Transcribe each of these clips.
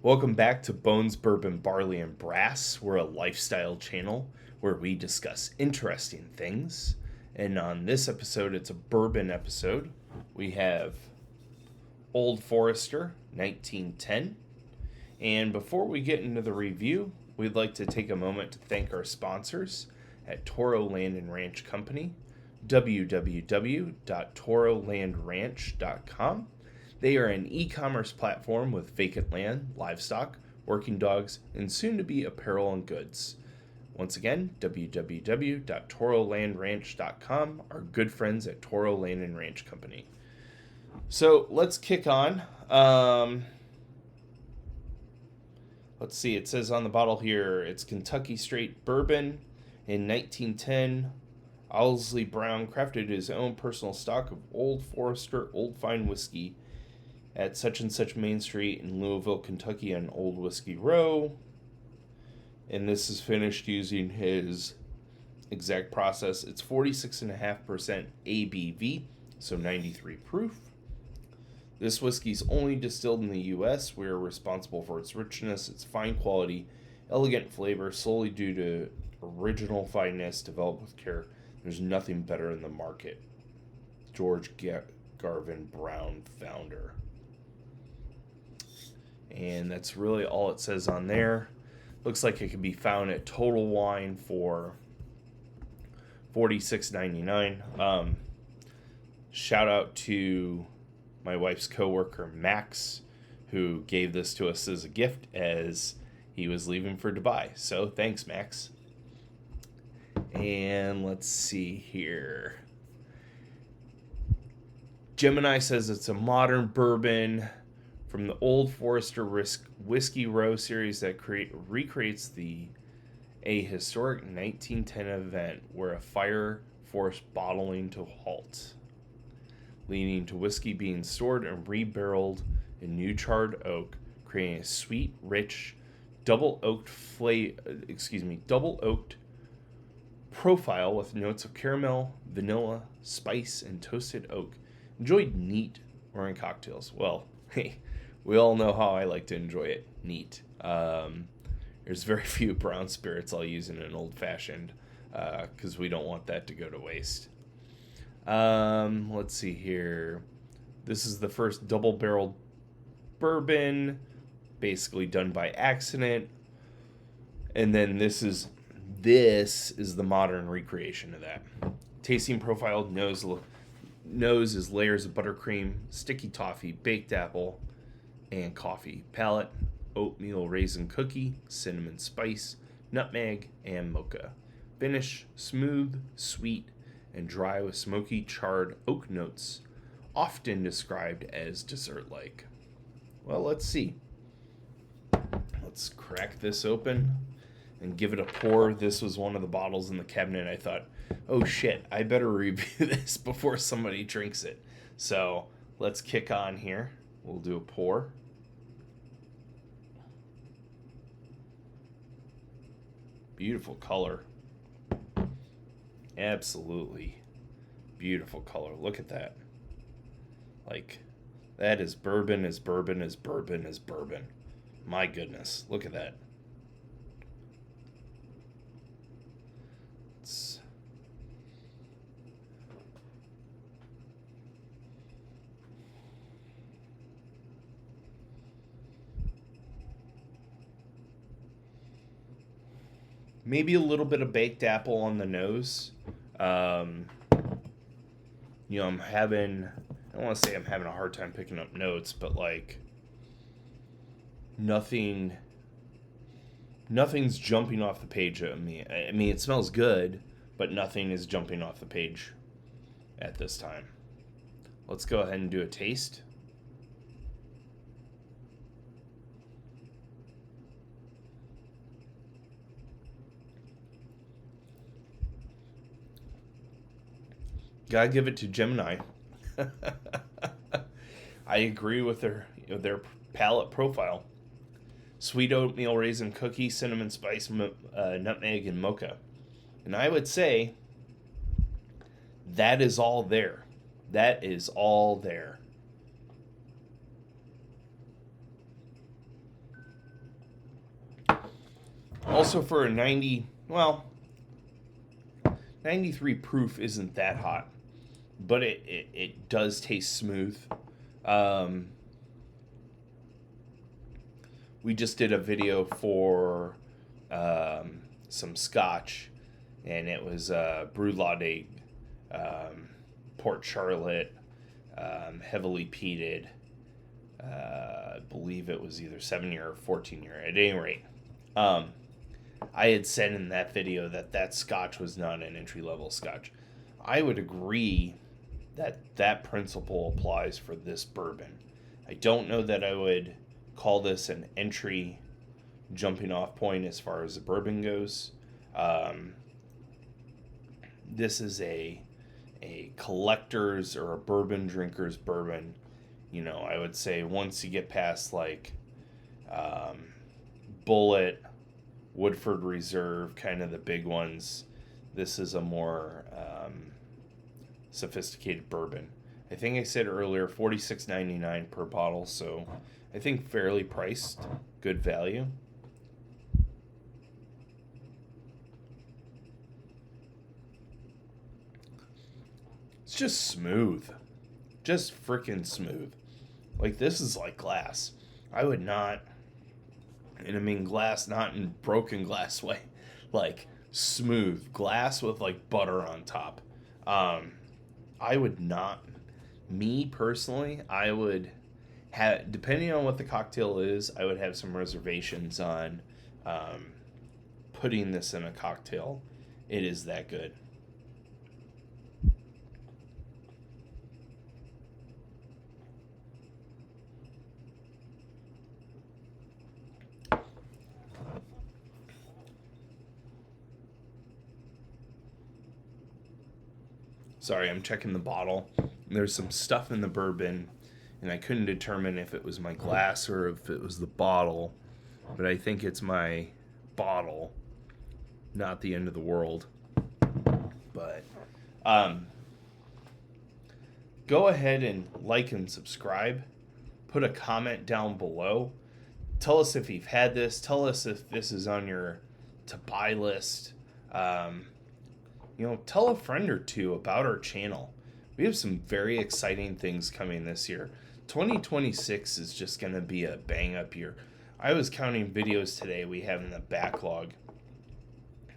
Welcome back to Bones, Bourbon, Barley, and Brass. We're a lifestyle channel where we discuss interesting things. And on this episode, it's a bourbon episode. We have Old Forester, 1910. And before we get into the review, we'd like to take a moment to thank our sponsors at Toro Land and Ranch Company, www.torolandranch.com. They are an e-commerce platform with vacant land, livestock, working dogs, and soon-to-be apparel and goods. Once again, www.torolandranch.com, our good friends at Toro Land and Ranch Company. So let's kick on. Let's see, it says on the bottle here, it's Kentucky Straight Bourbon in 1910. Owsley Brown crafted his own personal stock of Old Forester Old Fine Whisky at such and such Main Street in Louisville, Kentucky on Old Whiskey Row. And this is finished using his exact process. It's 46.5% ABV, so 93 proof. This whiskey is only distilled in the U.S. We are responsible for its richness, its fine quality, elegant flavor, solely due to original fineness developed with care. There's nothing better in the market. George Garvin Brown, founder. And that's really all it says on there. Looks like it can be found at Total Wine for $46.99. Shout out to my wife's coworker Max, who gave this to us as a gift as he was leaving for Dubai. So thanks, Max. And let's see here. Gemini says it's a modern bourbon from the Old Forester Whiskey Row series that recreates a historic 1910 event where a fire forced bottling to halt, leading to whiskey being stored and rebarreled in new charred oak, creating a sweet, rich, double oaked profile with notes of caramel, vanilla, spice, and toasted oak. Enjoyed neat or in cocktails. Well, hey, we all know how I like to enjoy it neat. There's very few brown spirits I'll use in an old-fashioned because we don't want that to go to waste. Let's see here. This is the first double-barreled bourbon, basically done by accident. And then this is the modern recreation of that. Tasting profile, nose is layers of buttercream, sticky toffee, baked apple, and coffee. Palate, oatmeal raisin cookie, cinnamon spice, nutmeg, and mocha. Finish, smooth, sweet, and dry with smoky charred oak notes, often described as dessert-like. Well, let's see. Let's crack this open and give it a pour. This was one of the bottles in the cabinet. I thought, oh shit, I better review this before somebody drinks it. So let's kick on here. We'll do a pour. Beautiful color. Absolutely beautiful color. Look at that. Like, that is bourbon is bourbon is bourbon is bourbon. My goodness, look at that. It's maybe a little bit of baked apple on the nose. I don't want to say I'm having a hard time picking up notes, but like nothing's jumping off the page at me. I mean, it smells good, but nothing is jumping off the page at this time. Let's go ahead and do a taste. Gotta give it to Gemini. I agree with their palate profile. Sweet oatmeal raisin cookie, cinnamon spice, nutmeg, and mocha. And I would say that is all there. That is all there. Also for a 90, well, 93 proof isn't that hot, but it does taste smooth. Um, we just did a video for some scotch, and it was Brewed Latte, Port Charlotte, heavily peated. I believe it was either 7-year or 14-year. At any rate, I had said in that video that scotch was not an entry-level scotch. I would agree that principle applies for this bourbon. I don't know that I would call this an entry jumping off point as far as the bourbon goes. This is a collector's or a bourbon drinker's bourbon. You know, I would say once you get past like Bullet, Woodford Reserve, kind of the big ones, this is a more sophisticated bourbon. I think I said earlier $46.99 per bottle, so I think fairly priced, good value. It's just smooth. Just freaking smooth. Like, this is like glass. I would not, and I mean glass not in broken glass way, like smooth glass with like butter on top. I would not, me personally, I would have, depending on what the cocktail is, I would have some reservations on putting this in a cocktail. It is that good. Sorry, I'm checking the bottle. There's some stuff in the bourbon, and I couldn't determine if it was my glass or if it was the bottle, but I think it's my bottle, not the end of the world. But go ahead and like and subscribe. Put a comment down below. Tell us if you've had this. Tell us if this is on your to buy list. Tell a friend or two about our channel. We have some very exciting things coming this year. 2026 is just going to be a bang up year. I was counting videos today we have in the backlog,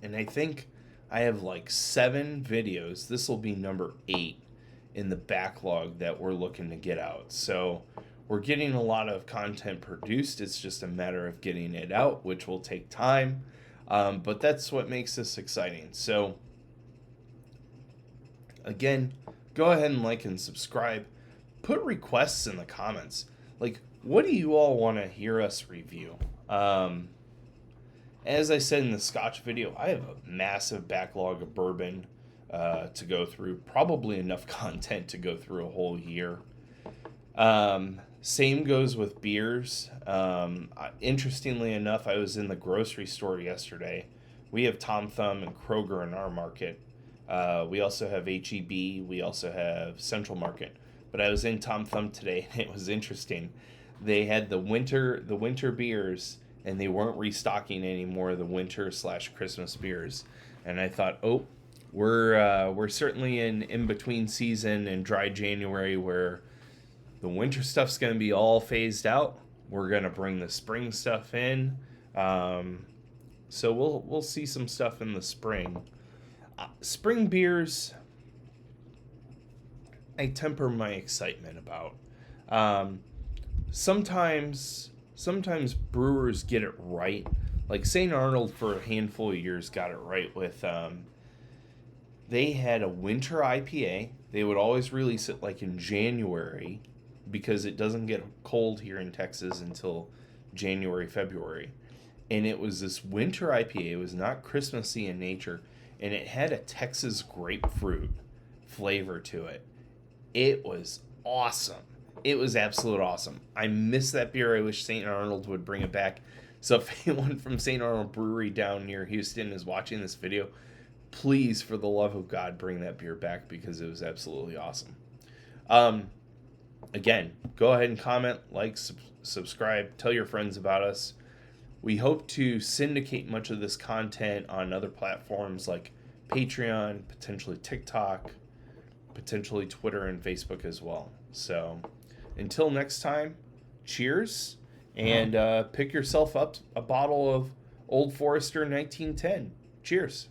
and I think I have like 7 videos. This will be number 8 in the backlog that we're looking to get out. So we're getting a lot of content produced. It's just a matter of getting it out, which will take time. But that's what makes this exciting. So again, go ahead and like and subscribe. Put requests in the comments. Like, what do you all want to hear us review? As I said in the Scotch video, I have a massive backlog of bourbon to go through. Probably enough content to go through a whole year. Same goes with beers. Interestingly enough, I was in the grocery store yesterday. We have Tom Thumb and Kroger in our market. We also have H-E-B. We also have Central Market. But I was in Tom Thumb today, and it was interesting. They had the winter beers, and they weren't restocking anymore the winter/Christmas beers. And I thought, oh, we're certainly in between season and dry January where the winter stuff's going to be all phased out. We're going to bring the spring stuff in. So we'll see some stuff in the spring. Spring beers, I temper my excitement about. Sometimes brewers get it right. Like St. Arnold for a handful of years got it right with, they had a winter IPA. They would always release it like in January because it doesn't get cold here in Texas until January, February. And it was this winter IPA. It was not Christmassy in nature. And it had a Texas grapefruit flavor to it. It was awesome. It was absolute awesome. I miss that beer. I wish St. Arnold would bring it back. So if anyone from St. Arnold Brewery down near Houston is watching this video, please, for the love of God, bring that beer back because it was absolutely awesome. Again, go ahead and comment, like, subscribe, tell your friends about us. We hope to syndicate much of this content on other platforms like Patreon, potentially TikTok, potentially Twitter and Facebook as well. So until next time, cheers, and pick yourself up a bottle of Old Forester 1910. Cheers.